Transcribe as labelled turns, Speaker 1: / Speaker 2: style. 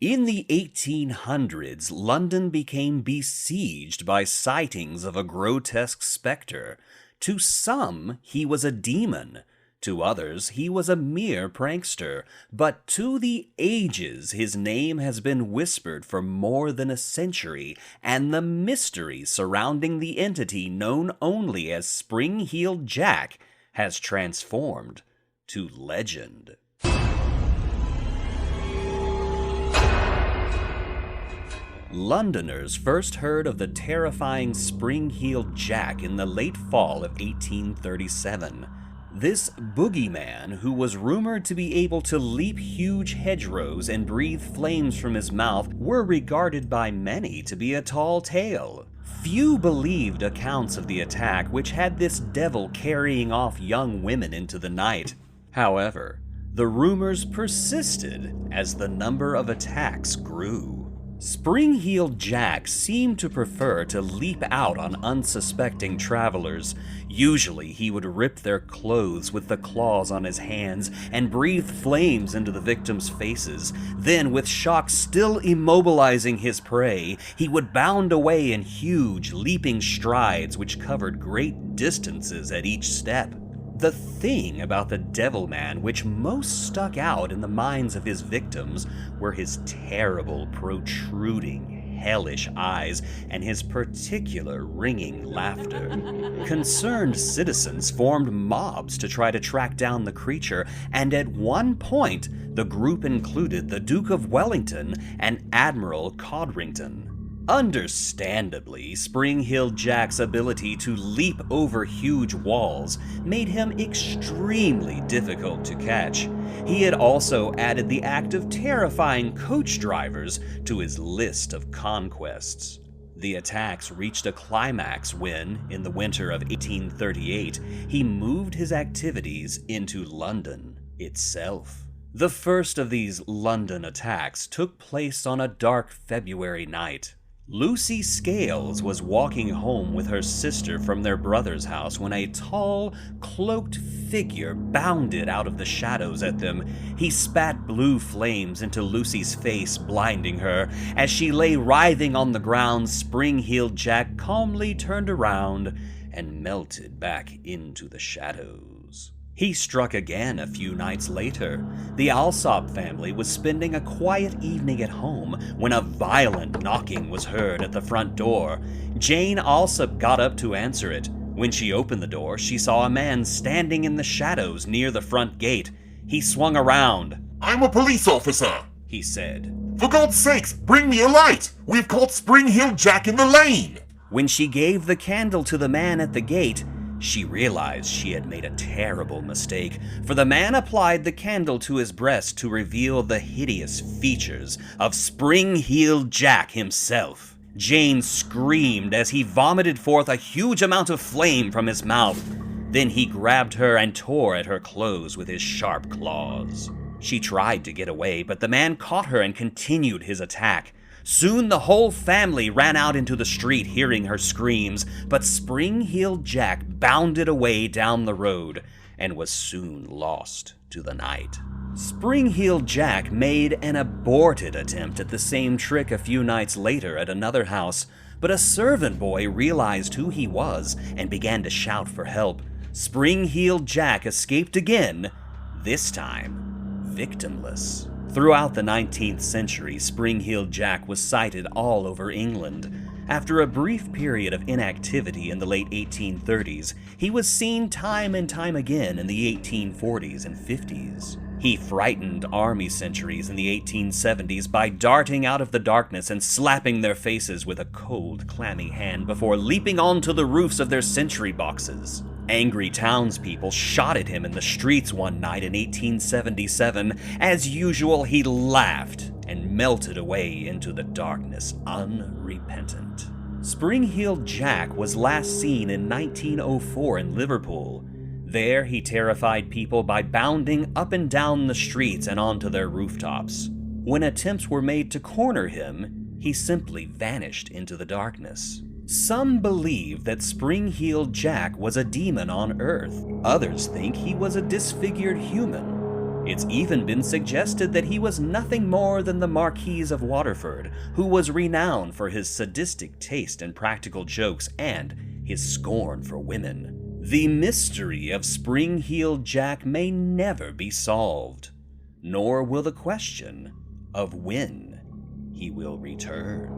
Speaker 1: In the 1800s, London became besieged by sightings of a grotesque specter. To some, he was a demon. To others, he was a mere prankster. But to the ages, his name has been whispered for more than a century, and the mystery surrounding the entity known only as Spring-Heeled Jack has transformed to legend. Londoners first heard of the terrifying Spring-Heeled Jack in the late fall of 1837. This bogey-man, who was rumored to be able to leap huge hedgerows and breathe flames from his mouth, were regarded by many to be a tall tale. Few believed accounts of the attack, which had this devil carrying off young women into the night. However, the rumors persisted as the number of attacks grew. Spring-Heeled Jack seemed to prefer to leap out on unsuspecting travelers. Usually, he would rip their clothes with the claws on his hands and breathe flames into the victims' faces. Then, with shock still immobilizing his prey, he would bound away in huge, leaping strides which covered great distances at each step. The thing about the Devilman which most stuck out in the minds of his victims were his terrible, protruding, hellish eyes and his particular ringing laughter. Concerned citizens formed mobs to try to track down the creature, and at one point, the group included the Duke of Wellington and Admiral Codrington. Understandably, Spring-Heeled Jack's ability to leap over huge walls made him extremely difficult to catch. He had also added the act of terrifying coach drivers to his list of conquests. The attacks reached a climax when, in the winter of 1838, he moved his activities into London itself. The first of these London attacks took place on a dark February night. Lucy Scales was walking home with her sister from their brother's house when a tall, cloaked figure bounded out of the shadows at them. He spat blue flames into Lucy's face, blinding her. As she lay writhing on the ground, Spring-Heeled Jack calmly turned around and melted back into the shadows. He struck again a few nights later. The Alsop family was spending a quiet evening at home when a violent knocking was heard at the front door. Jane Alsop got up to answer it. When she opened the door, she saw a man standing in the shadows near the front gate. He swung around.
Speaker 2: "I'm a police officer,"
Speaker 1: he said.
Speaker 2: "For God's sakes, bring me a light! We've caught Spring-Heeled Jack in the lane!"
Speaker 1: When she gave the candle to the man at the gate, she realized she had made a terrible mistake, for the man applied the candle to his breast to reveal the hideous features of Spring-Heeled Jack himself. Jane screamed as he vomited forth a huge amount of flame from his mouth. Then he grabbed her and tore at her clothes with his sharp claws. She tried to get away, but the man caught her and continued his attack. Soon the whole family ran out into the street hearing her screams, but Spring-Heeled Jack bounded away down the road and was soon lost to the night. Spring-Heeled Jack made an aborted attempt at the same trick a few nights later at another house, but a servant boy realized who he was and began to shout for help. Spring-Heeled Jack escaped again, this time victimless. Throughout the 19th century, Spring-Heeled Jack was sighted all over England. After a brief period of inactivity in the late 1830s, he was seen time and time again in the 1840s and 50s. He frightened army sentries in the 1870s by darting out of the darkness and slapping their faces with a cold, clammy hand before leaping onto the roofs of their sentry boxes. Angry townspeople shot at him in the streets one night in 1877. As usual, he laughed and melted away into the darkness, unrepentant. Spring-Heeled Jack was last seen in 1904 in Liverpool. There, he terrified people by bounding up and down the streets and onto their rooftops. When attempts were made to corner him, he simply vanished into the darkness. Some believe that Spring-Heeled Jack was a demon on Earth. Others think he was a disfigured human. It's even been suggested that he was nothing more than the Marquis of Waterford, who was renowned for his sadistic taste in practical jokes and his scorn for women. The mystery of Spring-Heeled Jack may never be solved, nor will the question of when he will return.